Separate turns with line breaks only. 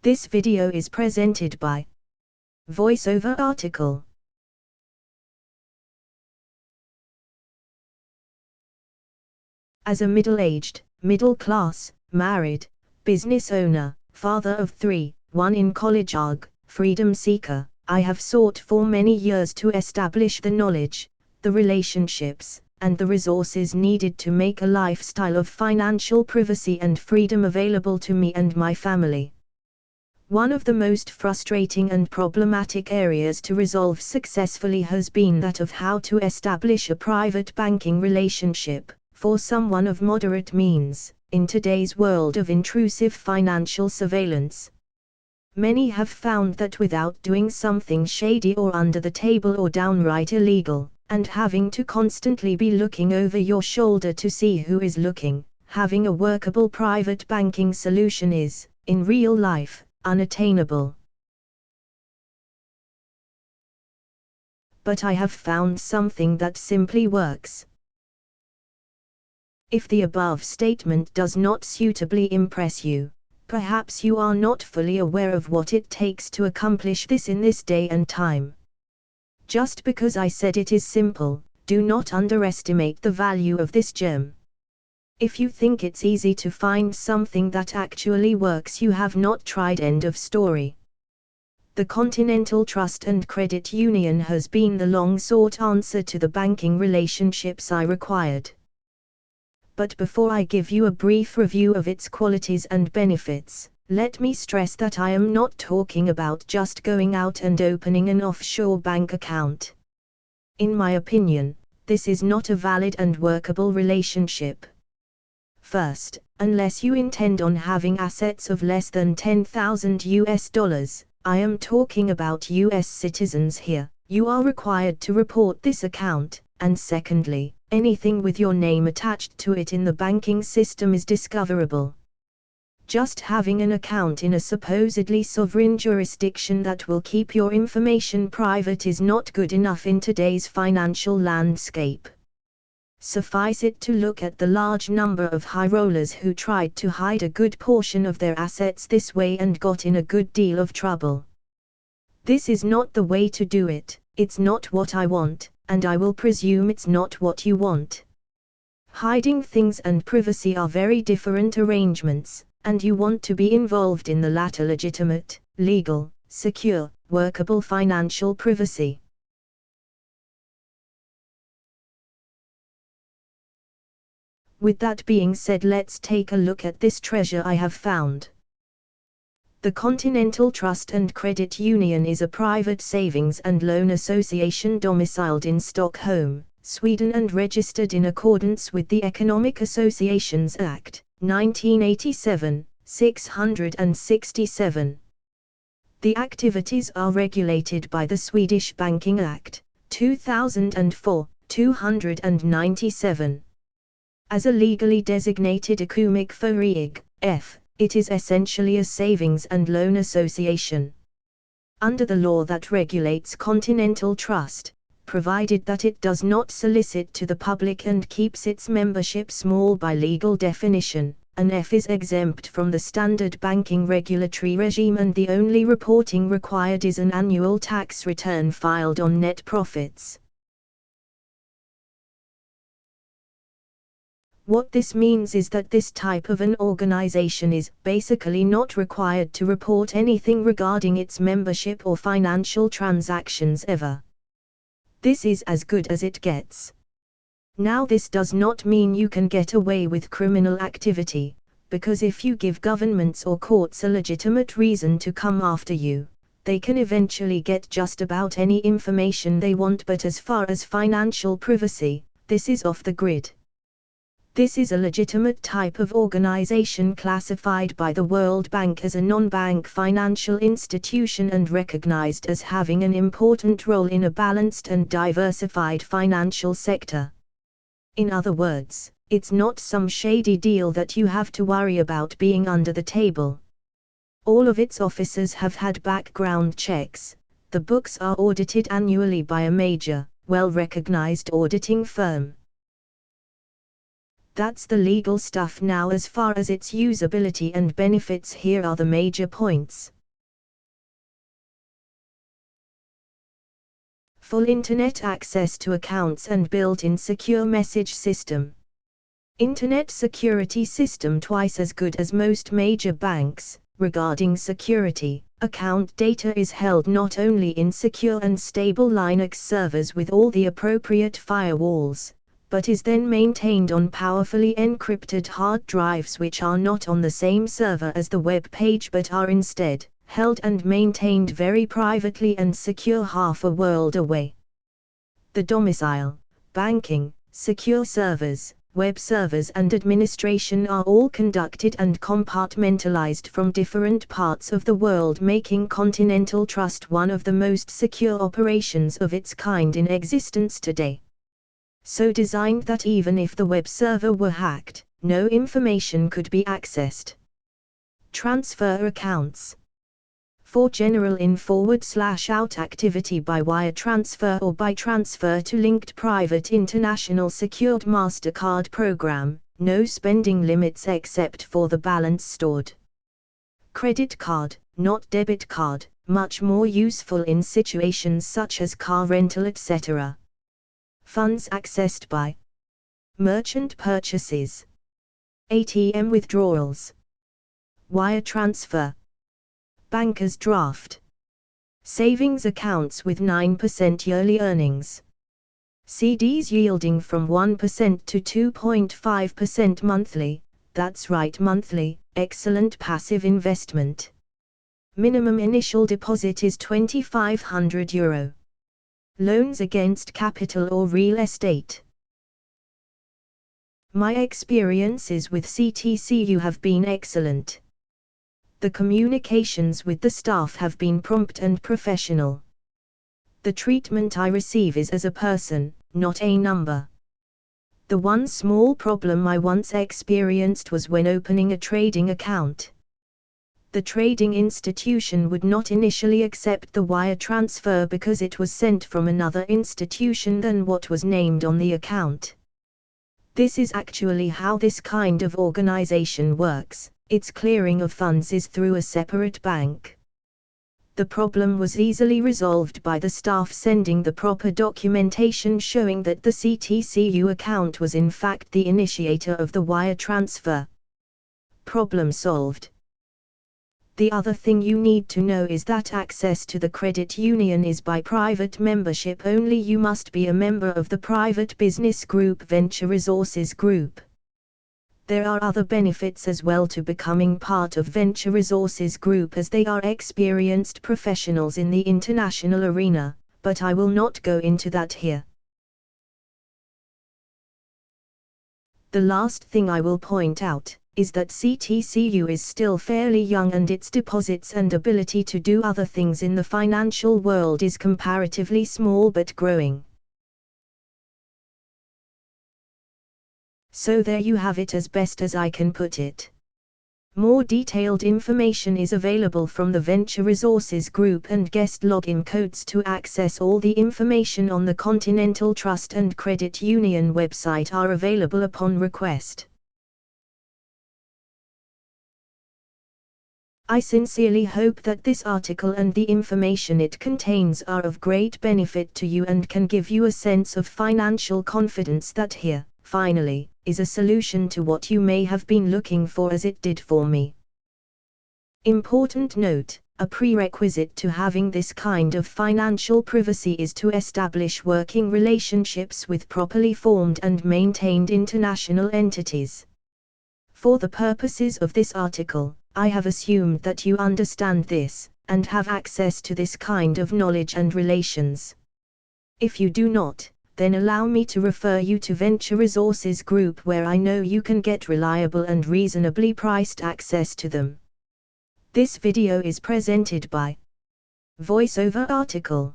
This video is presented by VoiceOver article. As a middle-aged, middle-class, married, business owner, father of 3, one in college freedom seeker, I have sought for many years to establish the knowledge, the relationships, and the resources needed to make a lifestyle of financial privacy and freedom available to me and my family. One of the most frustrating and problematic areas to resolve successfully has been that of how to establish a private banking relationship, for someone of moderate means, in today's world of intrusive financial surveillance. Many have found that without doing something shady or under the table or downright illegal, and having to constantly be looking over your shoulder to see who is looking, having a workable private banking solution is, in real life, unattainable. But I have found something that simply works. If the above statement does not suitably impress you, perhaps you are not fully aware of what it takes to accomplish this in this day and time. Just because I said it is simple, do not underestimate the value of this gem. If you think it's easy to find something that actually works, you have not tried. End of story. The Continental Trust and Credit Union has been the long-sought answer to the banking relationships I required. But before I give you a brief review of its qualities and benefits, let me stress that I am not talking about just going out and opening an offshore bank account. In my opinion, this is not a valid and workable relationship. First, unless you intend on having assets of less than $10,000, I am talking about US citizens here, you are required to report this account, and secondly, anything with your name attached to it in the banking system is discoverable. Just having an account in a supposedly sovereign jurisdiction that will keep your information private is not good enough in today's financial landscape. Suffice it to look at the large number of high rollers who tried to hide a good portion of their assets this way and got in a good deal of trouble. This is not the way to do it, it's not what I want, and I will presume it's not what you want. Hiding things and privacy are very different arrangements, and you want to be involved in the latter legitimate, legal, secure, workable financial privacy. With that being said, let's take a look at this treasure I have found. The Continental Trust and Credit Union is a private savings and loan association domiciled in Stockholm, Sweden and registered in accordance with the Economic Associations Act, 1987, 667. The activities are regulated by the Swedish Banking Act, 2004, 297. As a legally designated ekonomisk förening, it is essentially a savings and loan association. Under the law that regulates Continental Trust, provided that it does not solicit to the public and keeps its membership small by legal definition, an F is exempt from the standard banking regulatory regime, and the only reporting required is an annual tax return filed on net profits. What this means is that this type of an organization is basically not required to report anything regarding its membership or financial transactions ever. This is as good as it gets. Now, this does not mean you can get away with criminal activity, because if you give governments or courts a legitimate reason to come after you, they can eventually get just about any information they want. But as far as financial privacy, this is off the grid. This is a legitimate type of organization classified by the World Bank as a non-bank financial institution and recognized as having an important role in a balanced and diversified financial sector. In other words, it's not some shady deal that you have to worry about being under the table. All of its officers have had background checks, the books are audited annually by a major, well-recognized auditing firm. That's the legal stuff. Now, as far as its usability and benefits, here are the major points. full internet access to accounts and built-in secure message system. Internet security system twice as good as most major banks. Regarding security, account data is held not only in secure and stable Linux servers with all the appropriate firewalls, but is then maintained on powerfully encrypted hard drives which are not on the same server as the web page but are instead held and maintained very privately and secure half a world away. The domicile, banking, secure servers, web servers and administration are all conducted and compartmentalized from different parts of the world, making Continental Trust one of the most secure operations of its kind in existence today. So designed that even if the web server were hacked, no information could be accessed. Transfer accounts. For general in/out activity by wire transfer or by transfer to linked private international secured MasterCard program, no spending limits except for the balance stored. Credit card, not debit card, much more useful in situations such as car rental etc. Funds accessed by merchant purchases, ATM withdrawals, wire transfer, banker's draft, savings accounts with 9% yearly earnings, CDs yielding from 1% to 2.5% monthly, that's right monthly, excellent passive investment. Minimum initial deposit is €2,500. Loans against capital or real estate. My experiences with CTCU have been excellent. The communications with the staff have been prompt and professional. The treatment I receive is as a person, not a number. The one small problem I once experienced was when opening a trading account. The trading institution would not initially accept the wire transfer because it was sent from another institution than what was named on the account. This is actually how this kind of organization works. Its clearing of funds is through a separate bank. The problem was easily resolved by the staff sending the proper documentation showing that the CTCU account was in fact the initiator of the wire transfer. Problem solved. The other thing you need to know is that access to the credit union is by private membership only. You must be a member of the private business group Venture Resources Group. There are other benefits as well to becoming part of Venture Resources Group as they are experienced professionals in the international arena, but I will not go into that here. The last thing I will point out is that CTCU is still fairly young and its deposits and ability to do other things in the financial world is comparatively small but growing. So there you have it as best as I can put it. More detailed information is available from the Venture Resources Group and guest login codes to access all the information on the Continental Trust and Credit Union website are available upon request. I sincerely hope that this article and the information it contains are of great benefit to you and can give you a sense of financial confidence that here, finally, is a solution to what you may have been looking for as it did for me. Important note, a prerequisite to having this kind of financial privacy is to establish working relationships with properly formed and maintained international entities. For the purposes of this article, I have assumed that you understand this, and have access to this kind of knowledge and relations. If you do not, then allow me to refer you to Venture Resources Group where I know you can get reliable and reasonably priced access to them. This video is presented by VoiceOver article.